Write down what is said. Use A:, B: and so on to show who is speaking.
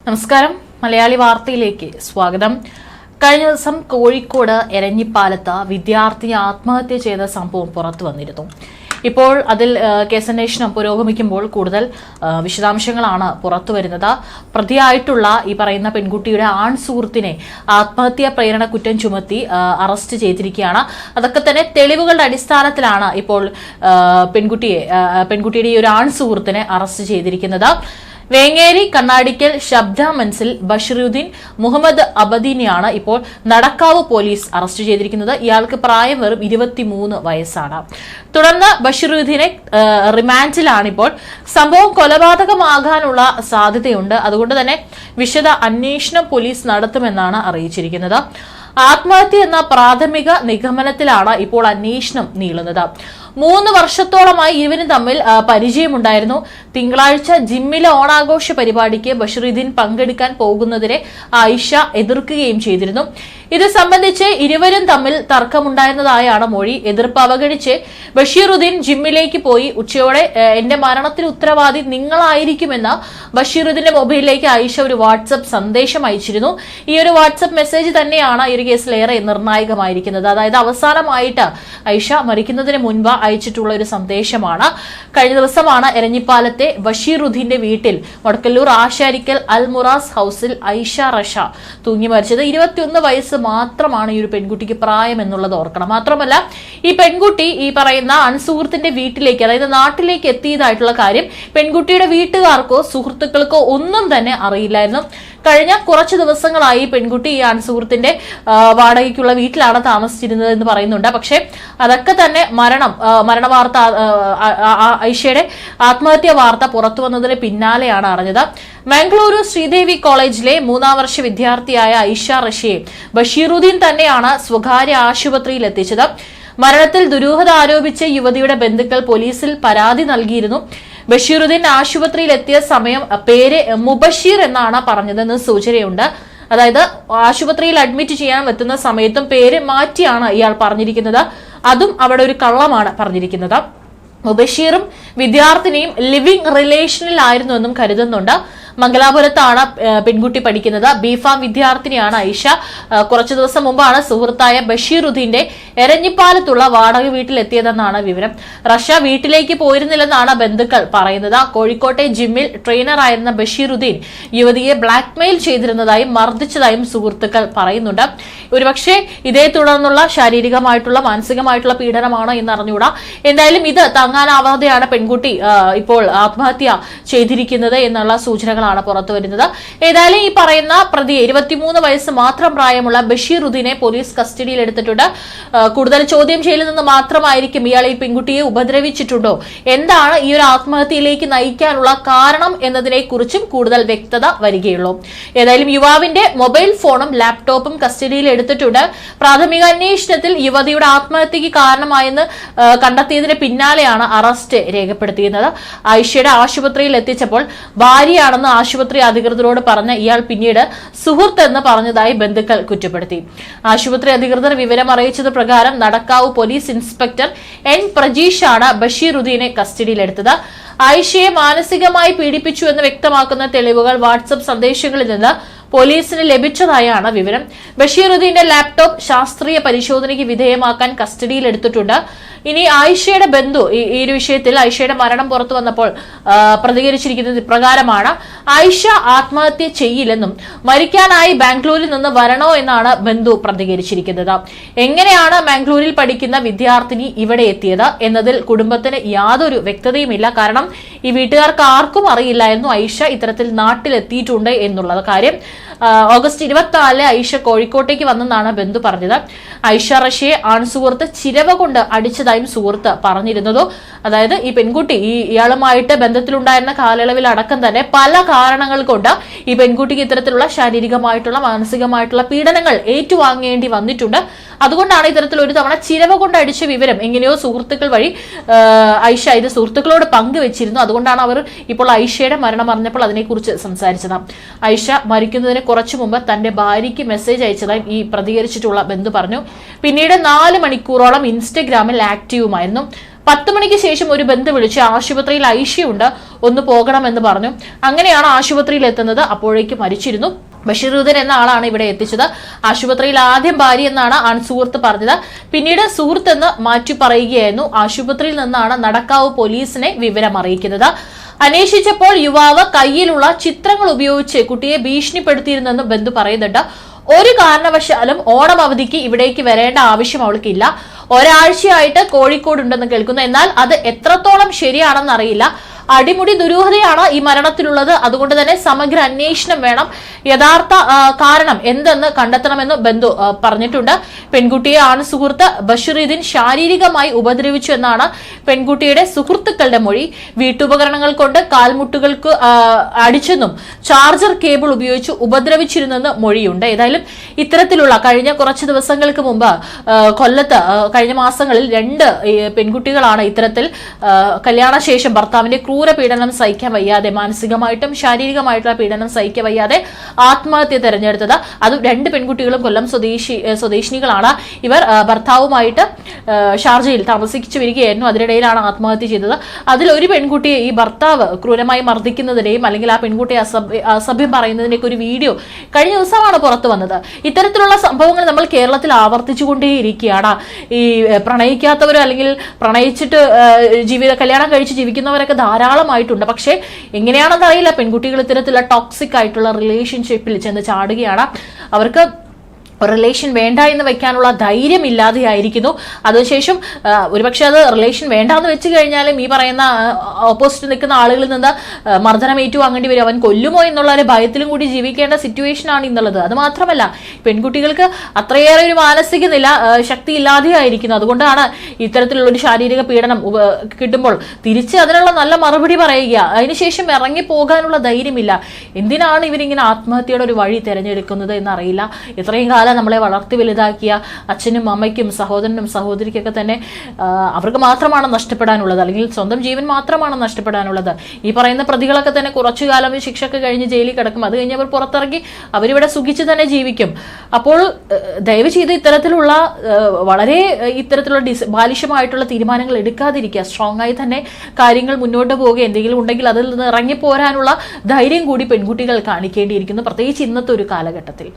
A: നമസ്കാരം. മലയാളി വാർത്തയിലേക്ക് സ്വാഗതം. കഴിഞ്ഞ ദിവസം കോഴിക്കോട് എരഞ്ഞിപ്പാലത്ത് വിദ്യാർത്ഥി ആത്മഹത്യ ചെയ്ത സംഭവം പുറത്തു വന്നിരുന്നു. ഇപ്പോൾ അതിൽ കേസന്വേഷണം പുരോഗമിക്കുമ്പോൾ കൂടുതൽ വിശദാംശങ്ങളാണ് പുറത്തു വരുന്നത്. പ്രതിയായിട്ടുള്ള ഈ പറയുന്ന പെൺകുട്ടിയുടെ ആൺ സുഹൃത്തിനെ ആത്മഹത്യാ പ്രേരണ കുറ്റം ചുമത്തി അറസ്റ്റ് ചെയ്തിരിക്കുകയാണ്. അതൊക്കെ തന്നെ തെളിവുകളുടെ അടിസ്ഥാനത്തിലാണ് ഇപ്പോൾ പെൺകുട്ടിയുടെ ഈ ഒരു ആൺ സുഹൃത്തിനെ അറസ്റ്റ് ചെയ്തിരിക്കുന്നത്. വേങ്ങേരി കണ്ണാടിക്കൽ ശബ്ദ മൻസിൽ ബഷീറുദ്ദീൻ മുഹമ്മദ് അബദീനെയാണ് ഇപ്പോൾ നടക്കാവ് പോലീസ് അറസ്റ്റ് ചെയ്തിരിക്കുന്നത്. ഇയാൾക്ക് പ്രായം വെറും 23 വയസ്സാണ്. തുടർന്ന് ബഷീറുദ്ദീനെ റിമാൻഡിലാണിപ്പോൾ. സംഭവം കൊലപാതകമാകാനുള്ള സാധ്യതയുണ്ട്. അതുകൊണ്ട് തന്നെ വിശദ അന്വേഷണം പോലീസ് നടത്തുമെന്നാണ് അറിയിച്ചിരിക്കുന്നത്. ആത്മഹത്യ എന്ന പ്രാഥമിക നിഗമനത്തിലാണ് ഇപ്പോൾ അന്വേഷണം നീളുന്നത്. 3 വർഷത്തോളമായി ഇരുവരും തമ്മിൽ പരിചയമുണ്ടായിരുന്നു. തിങ്കളാഴ്ച ജിമ്മിലെ ഓണാഘോഷ പരിപാടിക്ക് ബഷീറുദ്ദീൻ പങ്കെടുക്കാൻ പോകുന്നതിനെ ആയിഷ എതിർക്കുകയും ചെയ്തിരുന്നു. ഇത് സംബന്ധിച്ച് ഇരുവരും തമ്മിൽ തർക്കമുണ്ടായിരുന്നതായാണ് മൊഴി. എതിർപ്പ് അവഗണിച്ച് ബഷീറുദ്ദീൻ ജിമ്മിലേക്ക് പോയി. ഉച്ചയോടെ എന്റെ മരണത്തിന് ഉത്തരവാദി നിങ്ങളായിരിക്കുമെന്ന് ബഷീറുദ്ദീന്റെ മൊബൈലിലേക്ക് ആയിഷ ഒരു വാട്സ്ആപ്പ് സന്ദേശം അയച്ചിരുന്നു. ഈ ഒരു വാട്സ്ആപ്പ് മെസ്സേജ് തന്നെയാണ് ഈ ഒരു കേസിൽ ഏറെ നിർണായകമായിരിക്കുന്നത്. അതായത് അവസാനമായിട്ട് ആയിഷ മരിക്കുന്നതിന് മുൻപ് അയച്ചിട്ടുള്ള ഒരു സന്ദേശമാണ്. കഴിഞ്ഞ ദിവസമാണ് എരഞ്ഞിപ്പാലത്തെ ബഷീറുദ്ദീന്റെ വീട്ടിൽ വടക്കല്ലൂർ ആശാരിക്കൽ അൽ മുറാസ് ഹൌസിൽ ഐഷ റഷ തൂങ്ങി മരിച്ചത്. 21 വയസ്സ് മാത്രമാണ് ഈ ഒരു പെൺകുട്ടിക്ക് പ്രായം എന്നുള്ളത് ഓർക്കണം. മാത്രമല്ല ഈ പെൺകുട്ടി ഈ പറയുന്ന അൺസുഹൃത്തിന്റെ വീട്ടിലേക്ക്, അതായത് നാട്ടിലേക്ക് എത്തിയതായിട്ടുള്ള കാര്യം പെൺകുട്ടിയുടെ വീട്ടുകാർക്കോ സുഹൃത്തുക്കൾക്കോ ഒന്നും തന്നെ അറിയില്ലായിരുന്നു. കഴിഞ്ഞ കുറച്ച് ദിവസങ്ങളായി പെൺകുട്ടി ഈ അൺസുഹൃത്തിന്റെ വാടകയ്ക്കുള്ള വീട്ടിലാണ് താമസിച്ചിരുന്നത് എന്ന് പറയുന്നുണ്ട്. പക്ഷേ അതൊക്കെ തന്നെ മരണവാർത്ത, ഐഷയുടെ ആത്മഹത്യാ വാർത്ത പുറത്തു വന്നതിന് പിന്നാലെയാണ് അറിഞ്ഞത്. മംഗളൂരു ശ്രീദേവി കോളേജിലെ 3ാം വർഷ വിദ്യാർത്ഥിയായ ഐഷ റഷയെ ബഷീറുദ്ദീൻ തന്നെയാണ് സ്വകാര്യ ആശുപത്രിയിൽ എത്തിച്ചത്. മരണത്തിൽ ദുരൂഹത ആരോപിച്ച് യുവതിയുടെ ബന്ധുക്കൾ പോലീസിൽ പരാതി നൽകിയിരുന്നു. ബഷീറുദ്ദീൻ ആശുപത്രിയിൽ എത്തിയ സമയം പേര് മുബഷീർ എന്നാണ് പറഞ്ഞതെന്ന് സൂചനയുണ്ട്. അതായത് ആശുപത്രിയിൽ അഡ്മിറ്റ് ചെയ്യാൻ എത്തുന്ന സമയത്തും പേര് മാറ്റിയാണ് ഇയാൾ പറഞ്ഞിരിക്കുന്നത്. അതും അവിടെ ഒരു കള്ളമാണ് പറഞ്ഞിരിക്കുന്നത്. മുബഷീറും വിദ്യാർത്ഥിനിയും ലിവിംഗ് റിലേഷനിലായിരുന്നു എന്നും കരുതുന്നുണ്ട്. മംഗലാപുരത്താണ് പെൺകുട്ടി പഠിക്കുന്നത്. ബിഫാം വിദ്യാർത്ഥിനിയാണ് ഐഷ. കുറച്ചു ദിവസം മുമ്പാണ് സുഹൃത്തായ ബഷീറുദ്ദീന്റെ എരഞ്ഞിപ്പാലത്തുള്ള വാടക വീട്ടിലെത്തിയതെന്നാണ് വിവരം. റഷ വീട്ടിലേക്ക് പോയിരുന്നില്ലെന്നാണ് ബന്ധുക്കൾ പറയുന്നത്. കോഴിക്കോട്ടെ ജിമ്മിൽ ട്രെയിനറായിരുന്ന ബഷീറുദ്ദീൻ യുവതിയെ ബ്ലാക്ക്മെയിൽ ചെയ്തിരുന്നതായും മർദ്ദിച്ചതായും സുഹൃത്തുക്കൾ പറയുന്നുണ്ട്. ഒരുപക്ഷെ ഇതേ തുടർന്നുള്ള ശാരീരികമായിട്ടുള്ള മാനസികമായിട്ടുള്ള പീഡനമാണോ എന്ന് അറിഞ്ഞുകൂടാ. എന്തായാലും ഇത് താങ്ങാനാവാതെയാണ് പെൺകുട്ടി ഇപ്പോൾ ആത്മഹത്യ ചെയ്തിരിക്കുന്നത് എന്നുള്ള സൂചനകളാണ് പുറത്തു വരുന്നത്. ഏതായാലും ഈ പറയുന്ന പ്രതി 23 വയസ്സ് മാത്രം പ്രായമുള്ള ബഷീറുദ്ദീനെ പോലീസ് കസ്റ്റഡിയിൽ എടുത്തിട്ടുണ്ട്. കൂടുതൽ ചോദ്യം ചെയ്യലിൽ നിന്ന് മാത്രമായിരിക്കും ഇയാൾ ഈ പെൺകുട്ടിയെ ഉപദ്രവിച്ചിട്ടുണ്ടോ, എന്താണ് ഈ ഒരു ആത്മഹത്യയിലേക്ക് നയിക്കാനുള്ള കാരണം എന്നതിനെ കുറിച്ചും കൂടുതൽ വ്യക്തത വരികയുള്ളൂ. ഏതായാലും യുവാവിന്റെ മൊബൈൽ ഫോണും ലാപ്ടോപ്പും കസ്റ്റഡിയിൽ എടുത്തിട്ടുണ്ട്. പ്രാഥമിക അന്വേഷണത്തിൽ യുവതിയുടെ ആത്മഹത്യക്ക് കാരണമായെന്ന് കണ്ടെത്തിയതിന് പിന്നാലെയാണ് അറസ്റ്റ് രേഖപ്പെടുത്തിയത്. ആയിഷയുടെ ആശുപത്രിയിൽ എത്തിച്ചപ്പോൾ ഭാര്യയാണെന്ന് ആശുപത്രി അധികൃതരോട് പറഞ്ഞ ഇയാൾ പിന്നീട് സുഹൃത്ത് എന്ന് പറഞ്ഞതായി ബന്ധുക്കൾ കുറ്റപ്പെടുത്തി. ആശുപത്രി അധികൃതർ വിവരം അറിയിച്ചത് പ്രകാരം നടക്കാവ് പോലീസ് ഇൻസ്പെക്ടർ എൻ പ്രജീഷാണ് ബഷീറുദ്ദീനെ കസ്റ്റഡിയിലെടുത്തത്. ആയിഷയെ മാനസികമായി പീഡിപ്പിച്ചു എന്ന് വ്യക്തമാക്കുന്ന തെളിവുകൾ വാട്സ്ആപ്പ് സന്ദേശങ്ങളിൽ നിന്ന് പോലീസിന് ലഭിച്ചതായാണ് വിവരം. ബഷീറുദ്ദീന്റെ ലാപ്ടോപ്പ് ശാസ്ത്രീയ പരിശോധനയ്ക്ക് വിധേയമാക്കാൻ കസ്റ്റഡിയിലെടുത്തിട്ടുണ്ട്. ഇനി ആയിഷയുടെ ബന്ധു ഈ ഒരു വിഷയത്തിൽ ആയിഷയുടെ മരണം പുറത്തു വന്നപ്പോൾ പ്രതികരിച്ചിരിക്കുന്നത് ഇപ്രകാരമാണ്: ആയിഷ ആത്മഹത്യ ചെയ്യില്ലെന്നും മരിക്കാനായി ബാംഗ്ലൂരിൽ നിന്ന് വരണോ എന്നാണ് ബന്ധു പ്രതികരിച്ചിരിക്കുന്നത്. എങ്ങനെയാണ് ബാംഗ്ലൂരിൽ പഠിക്കുന്ന വിദ്യാർത്ഥിനി ഇവിടെ എത്തിയത് എന്നതിൽ കുടുംബത്തിന് യാതൊരു വ്യക്തതയുമില്ല. കാരണം ഈ വീട്ടുകാർക്ക് ആർക്കും അറിയില്ലായിരുന്നു ആയിഷ ഇത്തരത്തിൽ നാട്ടിലെത്തിയിട്ടുണ്ട് എന്നുള്ള കാര്യം. ഓഗസ്റ്റ് 24 ഐഷ കോഴിക്കോട്ടേക്ക് വന്നെന്നാണ് ബന്ധു പറഞ്ഞത്. ഐഷ റഷയെ ആൺസുഹൃത്ത് ചിരവ കൊണ്ട് അടിച്ചതായും സുഹൃത്ത് പറഞ്ഞിരുന്നതോ. അതായത് ഈ പെൺകുട്ടി ഇയാളുമായിട്ട് ബന്ധത്തിലുണ്ടായിരുന്ന കാലയളവിൽ അടക്കം തന്നെ പല കാരണങ്ങൾ കൊണ്ട് ഈ പെൺകുട്ടിക്ക് ഇത്തരത്തിലുള്ള ശാരീരികമായിട്ടുള്ള മാനസികമായിട്ടുള്ള പീഡനങ്ങൾ ഏറ്റുവാങ്ങേണ്ടി വന്നിട്ടുണ്ട്. അതുകൊണ്ടാണ് ഇത്തരത്തിൽ ഒരു തവണ ചിരവ കൊണ്ട് അടിച്ച വിവരം എങ്ങനെയോ സുഹൃത്തുക്കൾ വഴി ഐഷ ഇത് സുഹൃത്തുക്കളോട് പങ്കുവെച്ചിരുന്നു. അതുകൊണ്ടാണ് അവർ ഇപ്പോൾ ഐഷയുടെ മരണം അറിഞ്ഞപ്പോൾ അതിനെക്കുറിച്ച് സംസാരിച്ചത്. ഐഷ മരിക്കുന്നതിന് കുറച്ചു മുമ്പ് തന്റെ ഭാര്യയ്ക്ക് മെസ്സേജ് അയച്ചതായും ഈ പ്രതികരിച്ചിട്ടുള്ള ബന്ധു പറഞ്ഞു. പിന്നീട് 4 മണിക്കൂറോളം ഇൻസ്റ്റഗ്രാമിൽ ആക്റ്റീവുമായിരുന്നു. 10 മണിക്ക് ശേഷം ഒരു ബന്ധു വിളിച്ച് ആശുപത്രിയിൽ ഐശ്യുണ്ട്, ഒന്ന് പോകണമെന്ന് പറഞ്ഞു. അങ്ങനെയാണ് ആശുപത്രിയിൽ എത്തുന്നത്. അപ്പോഴേക്കും മരിച്ചിരുന്നു. ബഷീറുദ്ദീൻ എന്ന ആളാണ് ഇവിടെ എത്തിച്ചത്. ആശുപത്രിയിൽ ആദ്യം ഭാര്യ എന്നാണ് സുഹൃത്ത് പറഞ്ഞത്. പിന്നീട് സുഹൃത്ത് എന്ന് മാറ്റി പറയുകയായിരുന്നു. ആശുപത്രിയിൽ നിന്നാണ് നടക്കാവ് പോലീസിനെ വിവരം അറിയിക്കുന്നത്. അന്വേഷിച്ചപ്പോൾ യുവാവ് കയ്യിലുള്ള ചിത്രങ്ങൾ ഉപയോഗിച്ച് കുട്ടിയെ ഭീഷണിപ്പെടുത്തിയിരുന്നെന്ന് ബന്ധു പറയുന്നുണ്ട്. ഒരു കാരണവശാലും ഓണം അവധിക്ക് ഇവിടേക്ക് വരേണ്ട ആവശ്യം അവൾക്കില്ല. ഒരാഴ്ചയായിട്ട് കോഴിക്കോട് ഉണ്ടെന്ന് കേൾക്കുന്നു. എന്നാൽ അത് എത്രത്തോളം ശരിയാണെന്ന് അറിയില്ല. അടിമുടി ദുരൂഹതയാണ് ഈ മരണത്തിലുള്ളത്. അതുകൊണ്ട് തന്നെ സമഗ്ര അന്വേഷണം വേണം. യഥാർത്ഥ കാരണം എന്തെന്ന് കണ്ടെത്തണമെന്ന് ബന്ധു പറഞ്ഞിട്ടുണ്ട്. പെൺകുട്ടിയെ സുഹൃത്ത് ബഷീറുദ്ദീൻ ശാരീരികമായി ഉപദ്രവിച്ചു എന്നാണ് പെൺകുട്ടിയുടെ സുഹൃത്തുക്കളുടെ മൊഴി. വീട്ടുപകരണങ്ങൾ കൊണ്ട് കാൽമുട്ടുകൾക്ക് അടിച്ചെന്നും ചാർജർ കേബിൾ ഉപയോഗിച്ച് ഉപദ്രവിച്ചിരുന്നെന്ന് മൊഴിയുണ്ട്. ഏതായാലും ഇത്തരത്തിലുള്ള കഴിഞ്ഞ കുറച്ച് ദിവസങ്ങൾക്ക് മുമ്പ് കൊല്ലത്ത് കഴിഞ്ഞ മാസങ്ങളിൽ 2 പെൺകുട്ടികളാണ് ഇത്തരത്തിൽ കല്യാണശേഷം ഭർത്താവിന്റെ പീഡനം സഹിക്കാൻ വയ്യാതെ, മാനസികമായിട്ടും ശാരീരികമായിട്ടുള്ള പീഡനം സഹിക്കാൻ വയ്യാതെ ആത്മഹത്യ തെരഞ്ഞെടുത്തത്. അതും 2 പെൺകുട്ടികളും കൊല്ലം സ്വദേശിനികളാണ്. ഇവർ ഭർത്താവുമായിട്ട് ഷാർജയിൽ താമസിച്ചു വരികയായിരുന്നു. അതിനിടയിലാണ് ആത്മഹത്യ ചെയ്തത്. അതിൽ ഒരു പെൺകുട്ടിയെ ഈ ഭർത്താവ് ക്രൂരമായി മർദ്ദിക്കുന്നതിന്റെയും അല്ലെങ്കിൽ ആ പെൺകുട്ടിയെ അസഭ്യം പറയുന്നതിന്റെയൊക്കെ ഒരു വീഡിയോ കഴിഞ്ഞ ദിവസമാണ് പുറത്തു വന്നത്. ഇത്തരത്തിലുള്ള സംഭവങ്ങൾ നമ്മൾ കേരളത്തിൽ ആവർത്തിച്ചുകൊണ്ടേയിരിക്കുകയാണ്. ഈ പ്രണയിക്കാത്തവരോ അല്ലെങ്കിൽ പ്രണയിച്ചിട്ട് കല്യാണം കഴിച്ച് ജീവിക്കുന്നവരൊക്കെ ധാരാളമായിട്ടുണ്ട്. പക്ഷേ എങ്ങനെയാണെന്ന് അറിയില്ല, പെൺകുട്ടികൾ ഇത്തരത്തിലുള്ള ടോക്സിക് ആയിട്ടുള്ള റിലേഷൻഷിപ്പിൽ ചെന്ന് ചാടുകയാണ്. അവർക്ക് റിലേഷൻ വേണ്ട എന്ന് വെക്കാനുള്ള ധൈര്യം ഇല്ലാതെയായിരിക്കുന്നു. അതിനുശേഷം ഒരുപക്ഷെ അത് റിലേഷൻ വേണ്ടാന്ന് വെച്ച് കഴിഞ്ഞാലും ഈ പറയുന്ന ഓപ്പോസിറ്റ് നിൽക്കുന്ന ആളുകളിൽ നിന്ന് മർദ്ദനം ഏറ്റുവാങ്ങേണ്ടി വരും. അവൻ കൊല്ലുമോ എന്നുള്ള ഒരു ഭയത്തിലും കൂടി ജീവിക്കേണ്ട സിറ്റുവേഷൻ ആണ് ഇന്നുള്ളത്. അത് മാത്രമല്ല, പെൺകുട്ടികൾക്ക് അത്രയേറെ ഒരു മാനസിക ശക്തി ഇല്ലാതെയായിരിക്കുന്നു. അതുകൊണ്ടാണ് ഇത്തരത്തിലുള്ള ഒരു ശാരീരിക പീഡനം കിട്ടുമ്പോൾ തിരിച്ച് അതിനുള്ള നല്ല മറുപടി പറയുക. അതിനുശേഷം ഇറങ്ങി പോകാനുള്ള ധൈര്യമില്ല. എന്തിനാണ് ഇവരിങ്ങനെ ആത്മഹത്യയുടെ ഒരു വഴി തിരഞ്ഞെടുക്കുന്നത് എന്നറിയില്ല. ഇത്രയും കാലം നമ്മളെ വളർത്തി വലുതാക്കിയ അച്ഛനും അമ്മയ്ക്കും സഹോദരനും സഹോദരിക്കൊക്കെ തന്നെ അവർക്ക് മാത്രമാണ് നഷ്ടപ്പെടാനുള്ളത്, അല്ലെങ്കിൽ സ്വന്തം ജീവൻ മാത്രമാണ് നഷ്ടപ്പെടാനുള്ളത്. ഈ പറയുന്ന പ്രതികളൊക്കെ തന്നെ കുറച്ചു കാലം ശിക്ഷയൊക്കെ കഴിഞ്ഞ് ജയിലിൽ കിടക്കും. അത് കഴിഞ്ഞ് അവർ പുറത്തിറങ്ങി അവരിവിടെ സുഖിച്ച് തന്നെ ജീവിക്കും. അപ്പോൾ ദയവ് ചെയ്ത് ഇത്തരത്തിലുള്ള ബാലിശമായിട്ടുള്ള തീരുമാനങ്ങൾ എടുക്കാതിരിക്കുക. സ്ട്രോങ് ആയി തന്നെ കാര്യങ്ങൾ മുന്നോട്ട് പോവുക. എന്തെങ്കിലും ഉണ്ടെങ്കിൽ അതിൽ നിന്ന് ഇറങ്ങിപ്പോരാനുള്ള ധൈര്യം കൂടി പെൺകുട്ടികൾ കാണിക്കേണ്ടിയിരിക്കുന്നു, പ്രത്യേകിച്ച് ഇന്നത്തെ ഒരു കാലഘട്ടത്തിൽ.